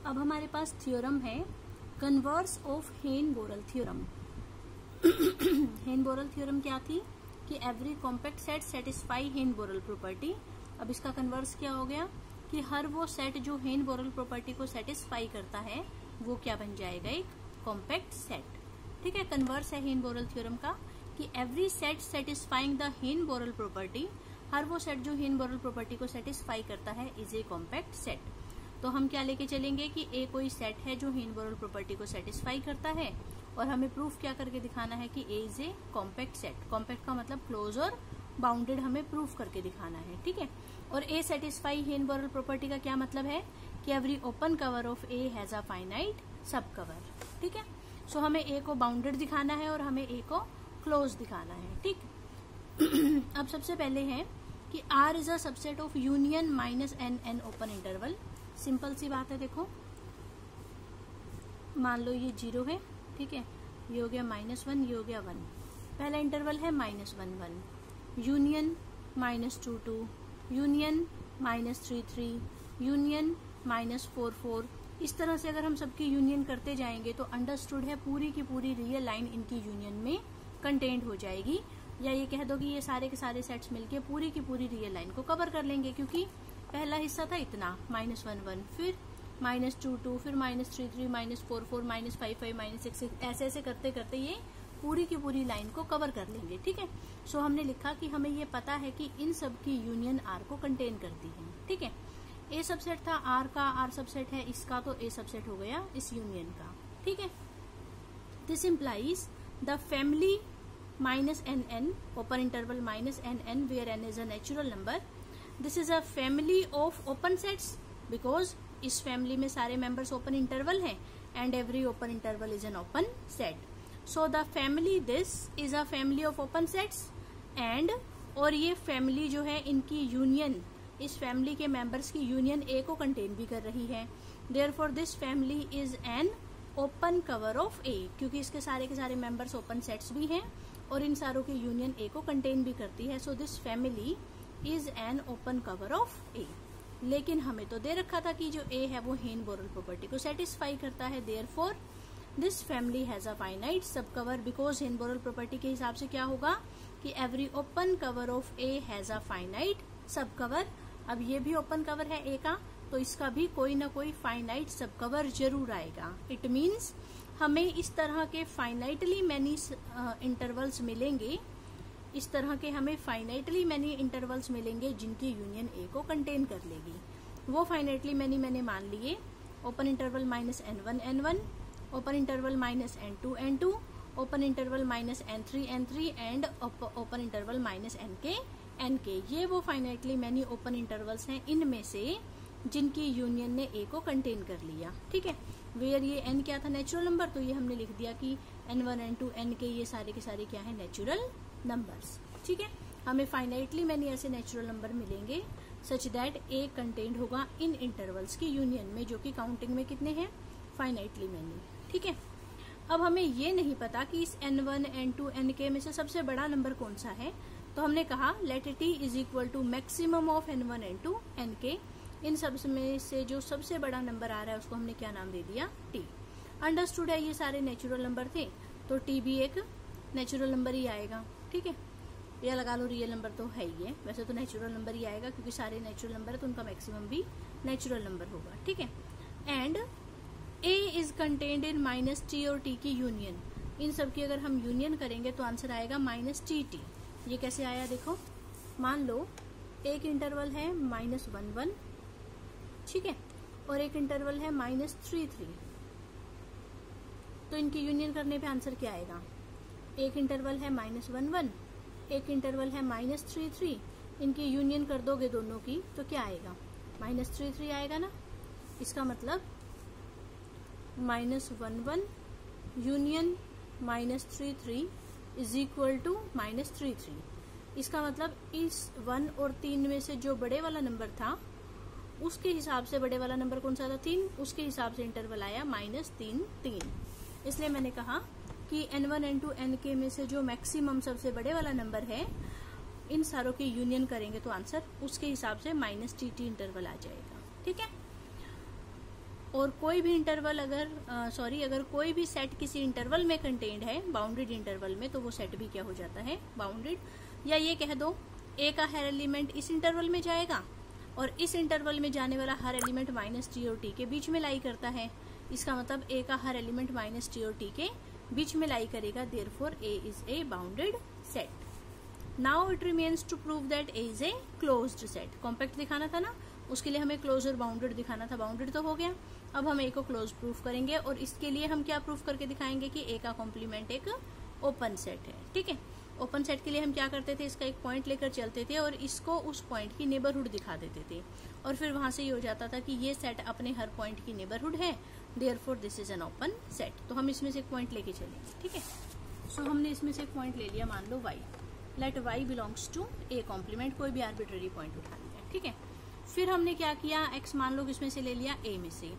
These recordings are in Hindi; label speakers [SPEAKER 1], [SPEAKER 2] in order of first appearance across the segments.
[SPEAKER 1] अब हमारे पास थ्योरम है converse of Heine Borel theorem. Heine Borel theorem क्या थी कि every compact set satisfy Heine Borel property. अब इसका कन्वर्स क्या हो गया कि हर वो सेट जो हेन-बोरल प्रॉपर्टी को सेटिस्फाई करता है वो क्या बन जाएगा, एक कॉम्पैक्ट सेट। ठीक है, कन्वर्स है हेन-बोरल थ्योरम का कि every set satisfying the Heine Borel property, हर वो सेट जो हेन-बोरल प्रॉपर्टी को सेटिस्फाई करता है इज ए कॉम्पैक्ट सेट। तो हम क्या लेके चलेंगे कि ए कोई सेट है जो हेन-बोरल प्रॉपर्टी को सेटिस्फाई करता है और हमें प्रूफ क्या करके दिखाना है कि A is a compact set. Compact का मतलब क्लोज और बाउंडेड हमें प्रूफ करके दिखाना है। ठीक है, और ए सेटिस्फाई हेन-बोरल प्रॉपर्टी का क्या मतलब है कि every open cover of A has a finite sub cover. ठीक है, सो हमें ए को बाउंडेड दिखाना है और हमें ए को क्लोज दिखाना है। ठीक अब सबसे पहले है कि R is a subset of union minus n n open interval. Simple सी बात है, देखो मान लो ये 0 है, ठीक है, ये हो गया -1, ये हो गया 1। पहला इंटरवल है -1 1, यूनियन -2 2, यूनियन -3 3, यूनियन -4 4। इस तरह से अगर हम सबकी यूनियन करते जाएंगे तो अंडरस्टूड है पूरी की पूरी रियल लाइन इनकी यूनियन में कंटेंट हो जाएगी। या ये कह दो कि ये सारे के सारे सेट्स मिलके पूरी की पूरी रियल लाइन को कवर कर लेंगे, क्योंकि पहला हिस्सा था इतना -1 1, फिर -2 2, फिर -3 3, -4 4, -5 5, -6 6, ऐसे ऐसे करते करते ये पूरी की पूरी लाइन को कवर कर लेंगे। ठीक है, सो हमने लिखा कि हमें ये पता है कि इन सब की यूनियन आर को कंटेन करती है। ठीक है, ए सबसेट था आर का, आर सबसेट है इसका, तो ए सबसेट हो गया इस यूनियन का। ठीक है, this implies the family -n open interval -n where n is a natural number. This is a family of open sets because इस फैमिली में सारे मेंबर्स ओपन इंटरवल हैं and every open interval is an open set. So the family this is a family of open sets and और ये फैमिली जो है इनकी यूनियन, इस फैमिली के मेंबर्स की यूनियन ए को कंटेन भी कर रही है। Therefore this family is an open cover of A, क्योंकि इसके सारे के सारे मेंबर्स ओपन सेट्स भी हैं और इन सारों की यूनियन ए को कंटेन भी करती है। So this family is an open cover of A. लेकिन हमें तो दे रखा था कि जो ए है वो हेन-बोरल प्रॉपर्टी को सेटिस्फाई करता है। Therefore this family has a finite sub cover because हेन-बोरल property के हिसाब से क्या होगा कि every open cover of A has a finite sub cover. अब ये भी ओपन कवर है ए का, तो इसका भी कोई ना कोई फाइनाइट सब कवर जरूर आएगा। इट मीन्स हमें इस तरह के फाइनाइटली मैनी इंटरवल्स मिलेंगे, इस तरह के हमें फाइनाइटली मैनी इंटरवल्स मिलेंगे जिनकी यूनियन ए को कंटेन कर लेगी। वो फाइनाइटली मैनी मैंने मान लिए open interval -n1 n1, open interval -n2 n2, open interval -n3 n3 and open interval -nk nk। ये वो फाइनाइटली मैनी ओपन इंटरवल्स हैं इनमें से जिनकी यूनियन ने ए को कंटेन कर लिया। ठीक है, वेयर ये एन क्या था, नेचुरल नंबर, तो ये हमने लिख दिया कि n1 n2 nk ये सारे के सारे क्या है, नेचुरल नंबर्स। ठीक है, हमें फाइनाइटली मैनी ऐसे नेचुरल नंबर मिलेंगे सच दैट ए कंटेन्ड होगा इन इंटरवल्स की यूनियन में, जो कि काउंटिंग में कितने हैं, फाइनाइटली मैनी। ठीक है, अब हमें ये नहीं पता कि इस n1 n2 nk में से सबसे बड़ा नंबर कौन सा है, तो हमने कहा let t is equal to maximum of n1 n2 nk। इन सब में से जो सबसे बड़ा नंबर आ रहा है उसको हमने क्या नाम दे दिया, t। अंडरस्टूड है, ये सारे नेचुरल नंबर थे तो t भी एक नेचुरल नंबर ही आएगा। ठीक है, या लगा लो रियल नंबर तो है ही है, वैसे तो नेचुरल नंबर ही आएगा क्योंकि सारे नेचुरल नंबर है तो उनका मैक्सिमम भी नेचुरल नंबर होगा। ठीक है, and a is contained in -t और t की यूनियन। इन सब की अगर हम यूनियन करेंगे तो आंसर आएगा -tt। ये कैसे आया देखो, मान लो एक इंटरवल है -1 1, ठीक है, और एक इंटरवल है -3 3, तो इनकी यूनियन करने पे आंसर क्या आएगा, एक इंटरवल है -1 1, एक इंटरवल है -3 3, इनकी यूनियन कर दोगे दोनों की तो क्या आएगा, -3 3 आएगा ना। इसका मतलब -1 1 यूनियन -3 3 इज इक्वल टू -3 3। इसका मतलब इस 1 और 3 में से जो बड़े वाला नंबर था उसके हिसाब से बड़े वाला नंबर कौन सा था, 3, उसके हिसाब से इंटरवल आया -3 3। इसलिए मैंने कहा कि n1 n2 nk में से जो मैक्सिमम सबसे बड़े वाला नंबर है इन सारों की यूनियन करेंगे तो आंसर उसके हिसाब से -tt इंटरवल आ जाएगा। ठीक है, और कोई भी इंटरवल अगर कोई भी सेट किसी इंटरवल में कंटेन्ड है, बाउंडेड इंटरवल में, तो वो सेट भी क्या हो जाता है, बाउंडेड। या ये कह दो ए का हर एलिमेंट इस इंटरवल में जाएगा और इस इंटरवल में जाने वाला हर एलिमेंट माइनस टी और टी के बीच में लाई करता है। इसका मतलब ए का हर एलिमेंट माइनस टी और टी के बीच में लाई करेगा, therefore A is a bounded set. Now it remains to prove that A is a closed set. Compact दिखाना था ना, उसके लिए हमें क्लोज और बाउंडेड दिखाना था। बाउंडेड तो हो गया, अब हम ए को क्लोज प्रूफ करेंगे और इसके लिए हम क्या प्रूफ करके दिखाएंगे कि ए का कॉम्प्लीमेंट एक ओपन सेट है। ठीक है, ओपन सेट के लिए हम क्या करते थे, इसका एक पॉइंट लेकर चलते थे और इसको उस पॉइंट की नेबरहुड दिखा देते थे और फिर वहां से ये हो जाता था कि ये सेट अपने हर पॉइंट की नेबरहुड है, therefore this is an open set. तो हम इसमें से एक पॉइंट लेके चलेंगे। ठीक है, सो हमने इसमें से एक पॉइंट ले लिया, मान लो y, let y belongs to A complement, कोई भी आर्बिट्ररी पॉइंट उठा लिया। ठीक है, फिर हमने क्या किया, x मान लो किसमें से ले लिया, a में से।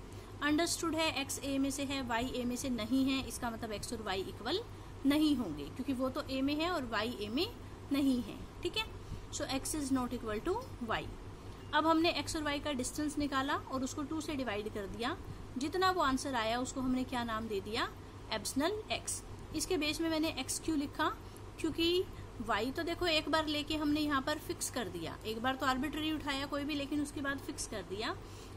[SPEAKER 1] अंडरस्टूड है x a में से है, y a में से नहीं है, इसका मतलब x और y इक्वल नहीं होंगे क्योंकि वो तो a में है और y a में नहीं है। ठीक है, so x is not equal to y। अब हमने x और y का डिस्टेंस निकाला और उसको 2 से डिवाइड कर दिया। जितना वो आंसर आया उसको हमने क्या नाम दे दिया, एप्सिलॉन x। इसके बेस में मैंने x क्यों लिखा, क्योंकि y तो देखो एक बार लेके हमने यहाँ पर फिक्स कर दिया, एक बार तो आर्बिट्ररी उठाया कोई भी, लेकिन उसके बाद फिक्स कर दिया।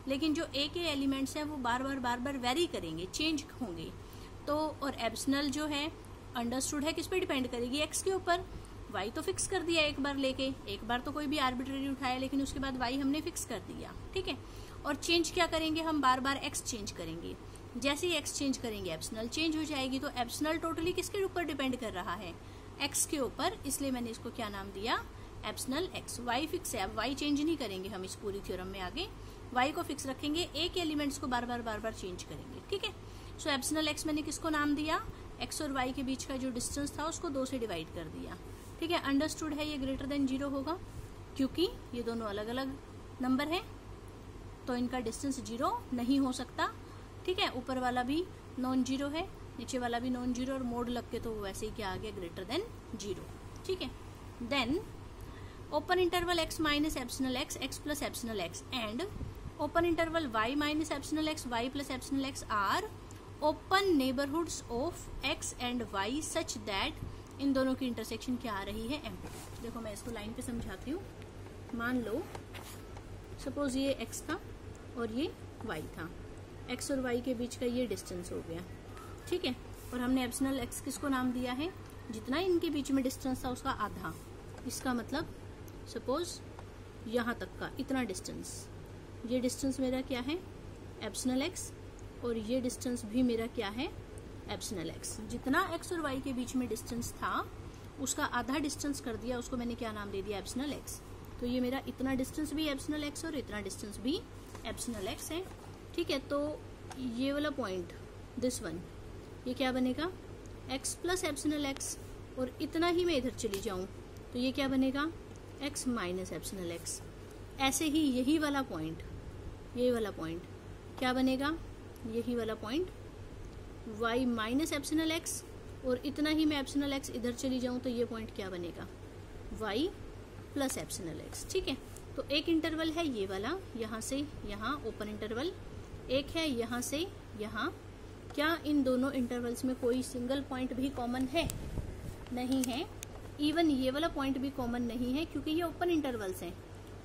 [SPEAKER 1] लेकिन जो a के एलिमेंट्स हैं वो बार बार वेरी करेंगे, चेंज होंगे। तो और एप्सिलॉन जो है अंडरस्टूड है किस पे डिपेंड करेगी, x के ऊपर। y तो फिक्स कर दिया एक बार लेके, एक बार तो कोई भी आर्बिट्ररी उठाया लेकिन उसके बाद y हमने फिक्स कर दिया। ठीक है, और चेंज क्या करेंगे हम, बार बार x चेंज करेंगे। जैसे ही x चेंज करेंगे एप्सिलॉन चेंज हो जाएगी। तो एप्सिलॉन टोटली किसके ऊपर डिपेंड कर रहा है, x के ऊपर, इसलिए मैंने इसको क्या नाम दिया, एप्सिलॉन x। y फिक्स है, अब y चेंज नहीं करेंगे हम इस पूरी थ्योरम में आगे, y को फिक्स रखेंगे, a के एलिमेंट्स को बार बार चेंज करेंगे। ठीक है, सो एप्सिलॉन x मैंने किसको नाम दिया, x और y के बीच का जो डिस्टेंस था उसको 2 से डिवाइड कर दिया। ठीक है, अंडरस्टूड है ये ग्रेटर देन 0 होगा क्योंकि ये दोनों अलग अलग नंबर है तो इनका डिस्टेंस 0 नहीं हो सकता। ठीक है, ऊपर वाला भी नॉन जीरो है, नीचे वाला भी नॉन जीरो, और मोड लग के तो वैसे ही क्या आ गया, ग्रेटर देन 0। ठीक है, then open interval x minus epsilon x plus epsilon x and open interval y minus epsilon y plus epsilon x are open neighbourhoods of x and y such that इन दोनों की इंटरसेक्शन क्या आ रही है, एम्प्टी। देखो मैं इसको लाइन पे समझाती हूँ। मान लो सपोज ये x था और ये y था, x और y के बीच का ये डिस्टेंस हो गया। ठीक है, और हमने एप्सिलॉन x किसको नाम दिया है, जितना इनके बीच में डिस्टेंस था उसका आधा। इसका मतलब सपोज यहाँ तक का इतना डिस्टेंस, ये डिस्टेंस मेरा क्या है, एप्सिलॉन x, और ये डिस्टेंस भी मेरा क्या है, एप्सिलॉन x। जितना x और y के बीच में डिस्टेंस था उसका आधा डिस्टेंस कर दिया, उसको मैंने क्या नाम दे दिया, एप्सिलॉन x। तो ये मेरा इतना डिस्टेंस भी एप्सिलॉन x और इतना डिस्टेंस भी एप्सिलॉन x है। ठीक है, तो ये वाला पॉइंट, दिस वन, ये क्या बनेगा, x प्लस एप्सिलॉन x, और इतना ही मैं इधर चली जाऊं तो ये क्या बनेगा, x माइनस एप्सिलॉन x। ऐसे ही यही वाला पॉइंट, ये वाला पॉइंट क्या बनेगा, यही वाला point y minus epsilon x, और इतना ही मैं एप्सिलॉन x इधर चली जाऊं तो ये पॉइंट क्या बनेगा, y प्लस एप्सिलॉन x। ठीक है, तो एक इंटरवल है ये वाला, यहाँ से यहाँ ओपन इंटरवल, एक है यहाँ से यहाँ। क्या इन दोनों इंटरवल्स में कोई सिंगल पॉइंट भी कॉमन है, नहीं है। इवन ये वाला पॉइंट भी कॉमन नहीं है क्योंकि ये ओपन इंटरवल्स हैं।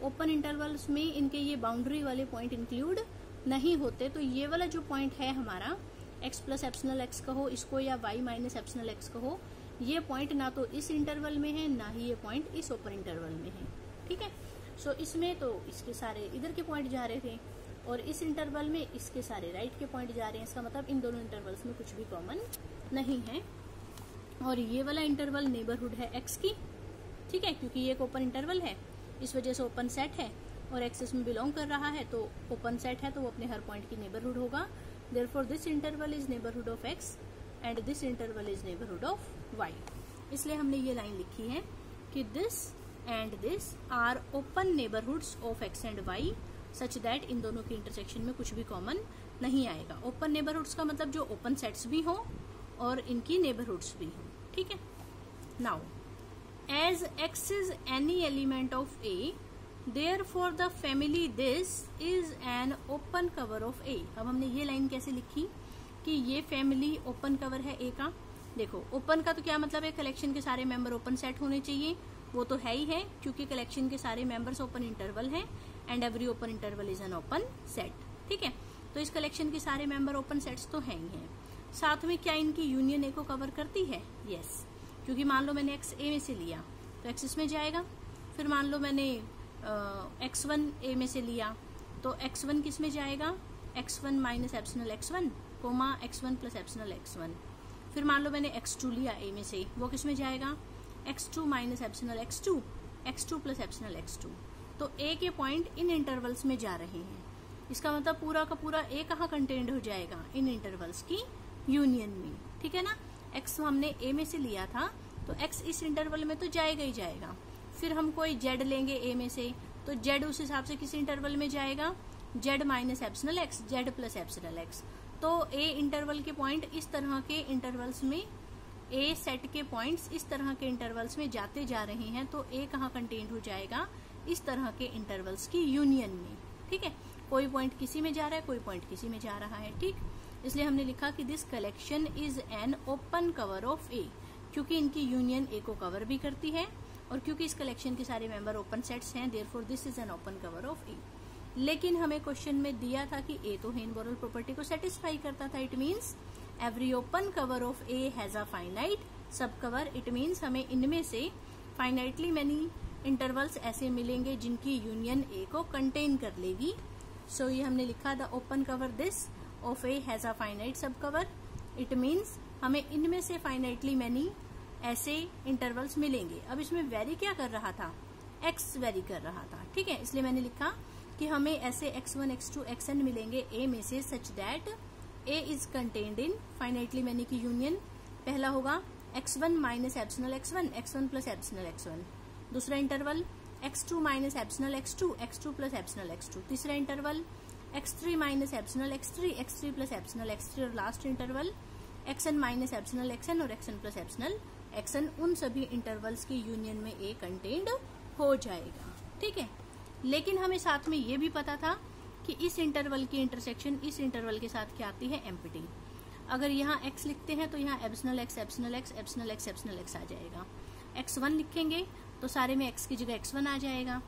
[SPEAKER 1] ओपन इंटरवल्स में इनके ये बाउंड्री वाले पॉइंट इंक्लूड नहीं होते। तो ये वाला जो पॉइंट है हमारा, x प्लस एप्सिलॉन x कहो इसको या y माइनस एप्सिलॉन x कहो, ये पॉइंट ना तो इस इंटरवल में है ना ही ये पॉइंट इस ओपन इंटरवल में है। ठीक है, सो इसमें तो इसके सारे इधर के पॉइंट जा रहे थे और इस इंटरवल में इसके सारे राइट के पॉइंट जा रहे हैं। इसका मतलब इन दोनों इंटरवल्स में कुछ भी कॉमन नहीं है। और ये वाला इंटरवल नेबरहुड है x की। ठीक है, क्योंकि ये एक ओपन इंटरवल है, इस वजह से ओपन सेट है और एक्सेस में बिलोंग कर रहा है, तो ओपन सेट है तो वो अपने हर पॉइंट की नेबरहुड होगा। Therefore this interval is neighbourhood of x and this interval is neighbourhood of y। इसलिए हमने ये लाइन लिखी है कि this and this are open neighbourhoods of x and y such that इन दोनों की इंटरसेक्शन में कुछ भी कॉमन नहीं आएगा। ओपन नेबरहुड्स का मतलब जो ओपन सेट्स भी हो और इनकी नेबरहुड्स भी हो। ठीक है, now as x is any element of a Therefore the family this is an open cover of A। अब हमने ये लाइन कैसे लिखी कि ये फैमिली ओपन कवर है ए का। देखो ओपन का तो क्या मतलब है, कलेक्शन के सारे मेंबर ओपन सेट होने चाहिए, वो तो है ही है क्योंकि कलेक्शन के सारे मेंबर्स ओपन इंटरवल हैं and every open interval is an open set. ठीक है, तो इस कलेक्शन के सारे मेंबर ओपन सेट्स तो हैं ही हैं। साथ में क्या इनकी यूनियन ए को कवर करती है? यस, क्योंकि मान लो मैंने एक्स ए में से लिया तो एक्स इसमें जाएगा, फिर मान लो मैंने x1 ए में से लिया तो x1 किस में जाएगा? x1 minus epsilon x1 comma x1 plus epsilon x1। फिर मान लो मैंने x2 लिया ए में से, वो किस में जाएगा? x2 minus epsilon x2, x2 plus epsilon x2। तो ए के पॉइंट इन इंटरवल्स में जा रहे हैं, इसका मतलब पूरा का पूरा ए कहाँ कंटेन्ड हो जाएगा? इन इंटरवल्स की यूनियन में। ठीक है ना, x हमने ए में से लिया था तो x इस इंटरवल में तो जाएगा ही जाएगा। फिर हम कोई z लेंगे ए में से तो z उस हिसाब से किस इंटरवल में जाएगा? z minus epsilon x, z plus epsilon x। तो a इंटरवल के पॉइंट इस तरह के इंटरवल्स में, a सेट के पॉइंट्स इस तरह के इंटरवल्स में जाते जा रहे हैं, तो a कहाँ कंटेन्ड हो जाएगा? इस तरह के इंटरवल्स की यूनियन में। ठीक है, कोई पॉइंट किसी में जा रहा है, कोई पॉइंट किसी में जा रहा है। ठीक, इसलिए हमने लिखा कि this collection is an open cover of A, क्योंकि इनकी यूनियन ए को कवर भी करती है और क्योंकि इस कलेक्शन के सारे मेंबर ओपन सेट्स हैं, therefore this is an open cover of A. लेकिन हमें क्वेश्चन में दिया था कि ए तो हेन-बोरल प्रॉपर्टी को सेटिस्फाई करता था। It means every open cover of A has a finite sub cover. It means हमें इनमें से फाइनाइटली मेनी इंटरवल्स ऐसे मिलेंगे जिनकी यूनियन ए को कंटेन कर लेगी। सो ये हमने लिखा the open cover this of A has a finite sub cover. It means हमें इनमें से फाइनाइटली मैनी ऐसे इंटरवल्स मिलेंगे। अब इसमें वेरी क्या कर रहा था? x वेरी कर रहा था। ठीक है, इसलिए मैंने लिखा कि हमें ऐसे x1, x2, xn मिलेंगे a में से such that a is contained in finitely many की यूनियन। पहला होगा x1 minus epsilon x1, x1 plus epsilon x1। दूसरा interval x2 minus epsilon x2, x2 plus epsilon x2। तीसरा interval x3 minus epsilon x3, x3 plus epsilon x3। और last interval xn minus epsilon xn और xn प्लस एप्सिलॉन xn। उन सभी इंटरवल्स की यूनियन में a कंटेन्ड हो जाएगा। ठीक है, लेकिन हमें साथ में ये भी पता था कि इस इंटरवल की इंटरसेक्शन इस इंटरवल के साथ क्या आती है? एम्प्टी। अगर यहाँ x लिखते हैं तो यहाँ epsilon x epsilon x epsilon x epsilon x आ जाएगा। x1 लिखेंगे तो सारे में x की जगह x1 आ जाएगा।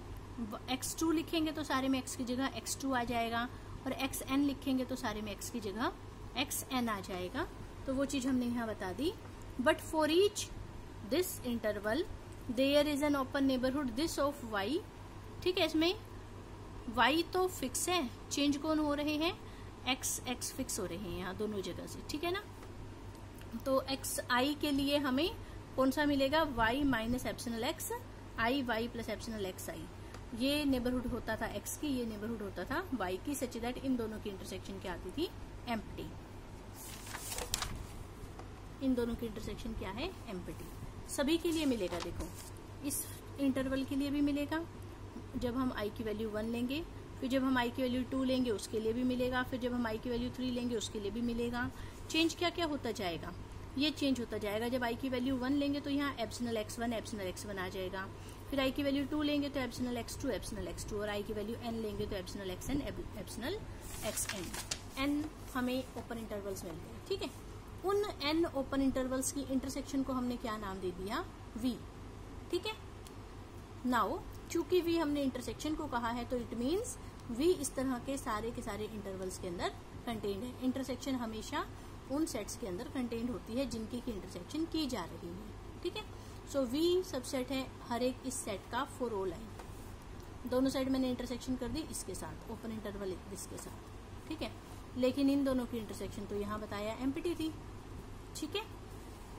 [SPEAKER 1] x2 लिखेंगे तो सारे में x की जगह x2 आ जाएगा। और xn लिखेंगे तो सारे में x की जगह xn आ जाएगा। तो वो चीज हमने यहाँ बता दी। But for each this interval there is an open neighbourhood this of y। ठीक है, इसमें y तो फिक्स है, चेंज कौन हो रहे हैं? x फिक्स हो रहे हैं यहाँ दोनों जगह से। ठीक है ना, तो xi के लिए हमें कौन सा मिलेगा? y minus epsilon x, i y plus epsilon x i। ये नेबरहुड होता था x की, ये नेबरहुड होता था y की, सच दैट इन दोनों की इंटरसेक्शन क्या आती थी? एम्प्टी। इन दोनों की इंटरसेक्शन क्या है? एम्प्टी। सभी के लिए मिलेगा। देखो इस इंटरवल के लिए भी मिलेगा जब हम i की वैल्यू 1 लेंगे, फिर जब हम i की वैल्यू 2 लेंगे उसके लिए भी मिलेगा, फिर जब हम i की वैल्यू 3 लेंगे उसके लिए भी मिलेगा। चेंज क्या क्या होता जाएगा? ये चेंज होता जाएगा। जब i की वैल्यू 1 लेंगे तो यहाँ एप्सिलॉन x1 आ जाएगा। फिर i की वैल्यू 2 लेंगे तो एप्सिलॉन x2 और i की वैल्यू n लेंगे तो epsilon xn epsilon xn। n हमें ओपन इंटरवल्स मिल गए। ठीक है, उन n ओपन इंटरवल्स की इंटरसेक्शन को हमने क्या नाम दे दिया? v। ठीक है, नाउ चूंकि v हमने इंटरसेक्शन को कहा है तो इट मीन्स v इस तरह के सारे इंटरवल्स के अंदर कंटेन्ड है। इंटरसेक्शन हमेशा उन सेट्स के अंदर कंटेन्ड होती है जिनकी की इंटरसेक्शन की जा रही है। ठीक है, सो v सबसेट है हर एक इस सेट का फॉर ऑल i। दोनों साइड मैंने इंटरसेक्शन कर दी इसके साथ, ओपन इंटरवल इसके साथ। ठीक है, लेकिन इन दोनों की इंटरसेक्शन तो यहाँ बताया एम्प्टी थी। ठीक है,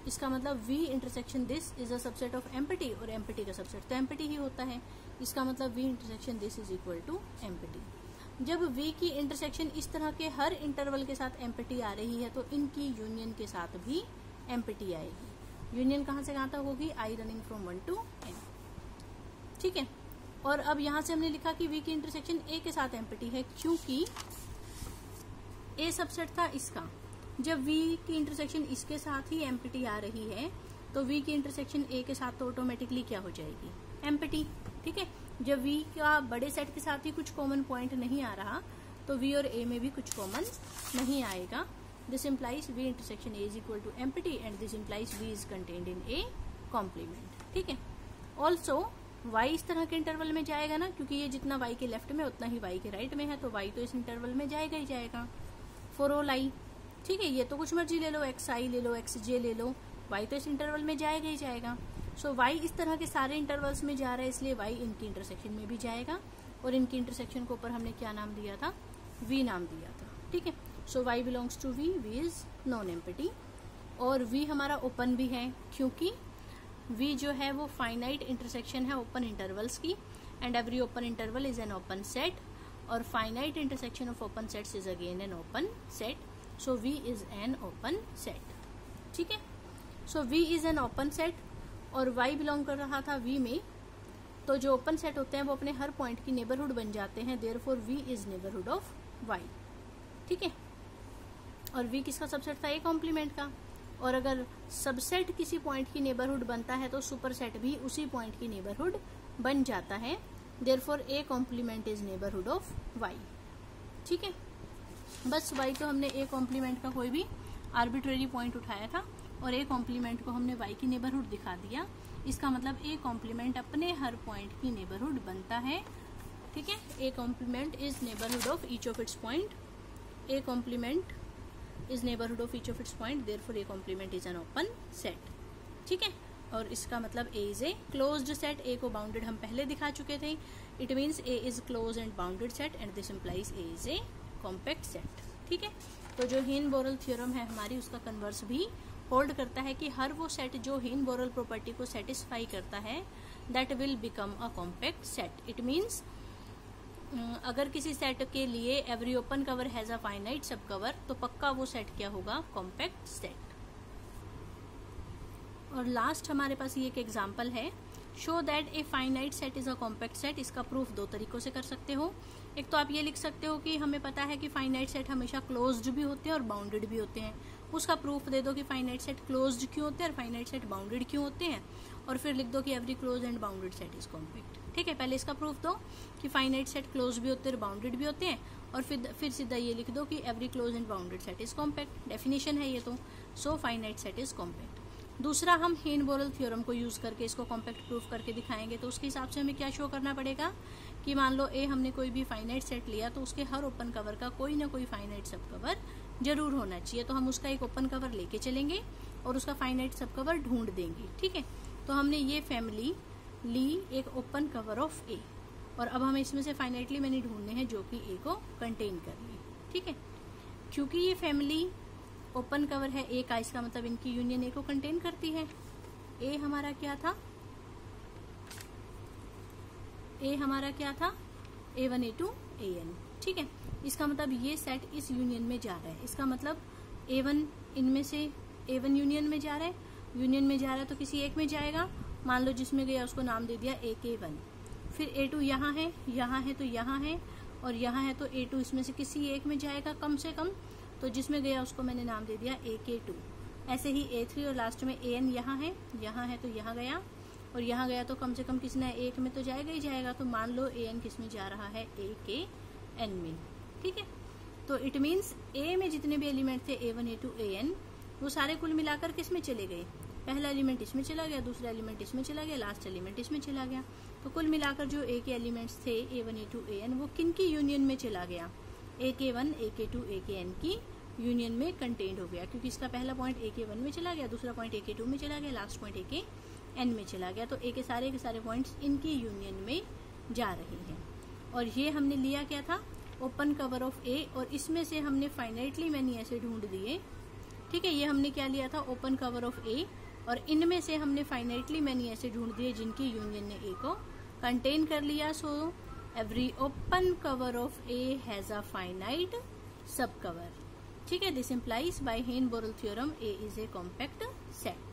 [SPEAKER 1] इसका मतलब v intersection this is a subset of empty और एम्प्टी का सबसेट तो एम्प्टी ही होता है। इसका मतलब v intersection this is equal to empty. जब v की इंटरसेक्शन इस तरह के हर इंटरवल के साथ एम्प्टी आ रही है तो इनकी यूनियन के साथ भी एम्प्टी आएगी। यूनियन कहाँ से कहाँ तक होगी? i running from 1 to n। ठीक है, और अब यहाँ से हमने लिखा कि v की इंटरसेक्शन a के साथ एम्प्टी है क्योंकि a सबसेट था इसका। जब v की इंटरसेक्शन इसके साथ ही एम्प्टी आ रही है तो v की इंटरसेक्शन a के साथ तो ऑटोमेटिकली क्या हो जाएगी? एम्प्टी। ठीक है, जब V का बड़े सेट के साथ ही कुछ कॉमन पॉइंट नहीं आ रहा तो V और A में भी कुछ कॉमन नहीं आएगा. This implies V intersection A is equal to empty and this implies V is contained in A complement. ठीक है. ऑल्सो y इस तरह के इंटरवल में जाएगा ना, क्योंकि ये जितना y के लेफ्ट में उतना ही y के राइट में है, तो y तो इस इंटरवल में जाएगा ही जाएगा. For all i. ठीक है, ये तो कुछ मर्जी ले लो, xi ले लो, xj ले लो, y तो इस इंटरवल में जाएगा ही जाएगा. सो y इस तरह के सारे इंटरवल्स में जा रहा है, इसलिए y इनकी इंटरसेक्शन में भी जाएगा. और इनकी इंटरसेक्शन को ऊपर हमने क्या नाम दिया था? v नाम दिया था. ठीक है. So y belongs to v, v is non empty. और v हमारा ओपन भी है, क्योंकि v जो है वो फाइनाइट इंटरसेक्शन है ओपन इंटरवल्स की, and every open interval is an open set, और finite intersection of open sets is again an open set. So v is an open set. ठीक है. So v is an open set और y बिलोंग कर रहा था v में, तो जो ओपन सेट होते हैं वो अपने हर पॉइंट की नेबरहुड बन जाते हैं. Therefore v is neighbourhood of y. ठीक है. और v किसका सबसेट था? A कॉम्प्लीमेंट का. और अगर सबसेट किसी पॉइंट की नेबरहुड बनता है तो सुपरसेट भी उसी पॉइंट की नेबरहुड बन जाता है. Therefore A complement is neighbourhood of y. ठीक है. बस y को हमने A कॉम्प्लीमेंट का कोई भी आर्बिट्रेरी पॉइंट उठाया था और A कॉम्प्लीमेंट को हमने y की नेबरहुड दिखा दिया. इसका मतलब A कॉम्प्लीमेंट अपने हर पॉइंट की नेबरहुड बनता है. ठीक है. A complement is neighbourhood of each of its point. A complement is neighborhood of each of its point, therefore A complement is an open set. ठीक है. और इसका मतलब A is a closed set. A को bounded हम पहले दिखा चुके थे. It means A is closed and bounded set and this implies A is a compact set. ठीक है. तो जो हेन-बोरेल थ्योरम है हमारी, उसका कन्वर्स भी होल्ड करता है कि हर वो सेट जो हेन-बोरेल प्रॉपर्टी को सेटिस्फाई करता है that will become a compact set. It means अगर किसी सेट के लिए every open cover has a finite sub cover, तो पक्का वो सेट क्या होगा? Compact set. और लास्ट हमारे पास ये एक एग्जांपल है. Show that a finite set is a compact set. इसका प्रूफ दो तरीकों से कर सकते हो. एक तो आप ये लिख सकते हो कि हमें पता है कि फाइनाइट सेट हमेशा क्लोज्ड भी होते हैं और बाउंडेड भी होते हैं. उसका प्रूफ दे दो कि फाइनाइट सेट क्लोज्ड क्यों होते हैं और फाइनाइट सेट बाउंडेड क्यों होते हैं, और फिर लिख दो कि every close and bounded set is compact. ठीक है. पहले इसका प्रूफ दो कि फाइनाइट सेट क्लोज भी होते हैं और बाउंडेड भी होते हैं, और फिर सीधा ये लिख दो कि every close and bounded set is compact. Definition है ये तो. So finite set is compact. दूसरा, हम हेन-बोरेल थ्योरम को यूज करके इसको कॉम्पैक्ट प्रूफ करके दिखाएंगे. तो उसके हिसाब से हमें क्या शो करना पड़ेगा कि मान लो ए हमने कोई भी फाइनाइट सेट लिया, तो उसके हर ओपन कवर का कोई ना कोई फाइनाइट सब कवर जरूर होना चाहिए. तो हम उसका एक ओपन कवर लेके चलेंगे और उसका फाइनाइट सब कवर ढूंढ देंगे. ठीक है. तो हमने ये फैमिली ली एक ओपन कवर ऑफ ए, और अब हमें इसमें से फाइनाइटली मैंने ढूंढने हैं जो कि ए को कंटेन कर ले. ठीक है. क्योंकि ये फैमिली ओपन कवर है ए का, इसका मतलब इनकी यूनियन ए को कंटेन करती है. ए हमारा क्या था? ए हमारा क्या था? A1 A2 AN. ठीक है. इसका मतलब ये सेट इस यूनियन में जा रहा है. इसका मतलब A1 इनमें से A1 यूनियन में जा रहा है. यूनियन में जा रहा है तो किसी एक में जाएगा. मान लो जिसमें गया उसको नाम दे दिया AK1. फिर A2 यहाँ है, यहाँ है तो यहाँ है, और यहाँ है तो A2 इसमें से किसी एक में जाएगा कम से कम. तो जिसमें गया उसको मैंने नाम दे दिया AK2. ऐसे ही A3 और लास्ट में AN यहाँ है तो यहाँ गया, और यहाँ गया तो कम से कम किसी ने एक में तो जाएगा ही जाएगा. तो मान लो AN किस में जा रहा है? A के N में. ठीक है. तो इट मीन्स A में जितने भी एलिमेंट थे A1 A2 AN, वो सारे कुल मिलाकर किस में चले गए? पहला एलिमेंट इसमें चला गया, दूसरा एलिमेंट इसमें चला गया, लास्ट एलिमेंट इसमें चला गया. तो कुल मिलाकर जो A के एलिमेंट्स थे A1 A2 AN, वो किन की यूनियन में चला गया? AK1 AK2 AKN की यूनियन में कंटेन्ड हो गया, क्योंकि इसका पहला पॉइंट AK1 में चला गया, दूसरा पॉइंट AK2 में चला गया, लास्ट पॉइंट AKN में चला गया. तो A के सारे पॉइंट्स इनकी यूनियन में जा रहे हैं. और ये हमने लिया क्या था? ओपन कवर ऑफ A, और इसमें से हमने फाइनाइटली मैनी ऐसे ढूंढ दिए. ठीक है. ये हमने क्या लिया था? ओपन कवर ऑफ A, और इनमें से हमने फाइनाइटली मैनी ऐसे ढूंढ दिए जिनकी यूनियन ने A को कंटेन कर लिया. So every open cover of A has a finite sub cover. ठीक है. This implies by Heine Borel theorem A is a compact set.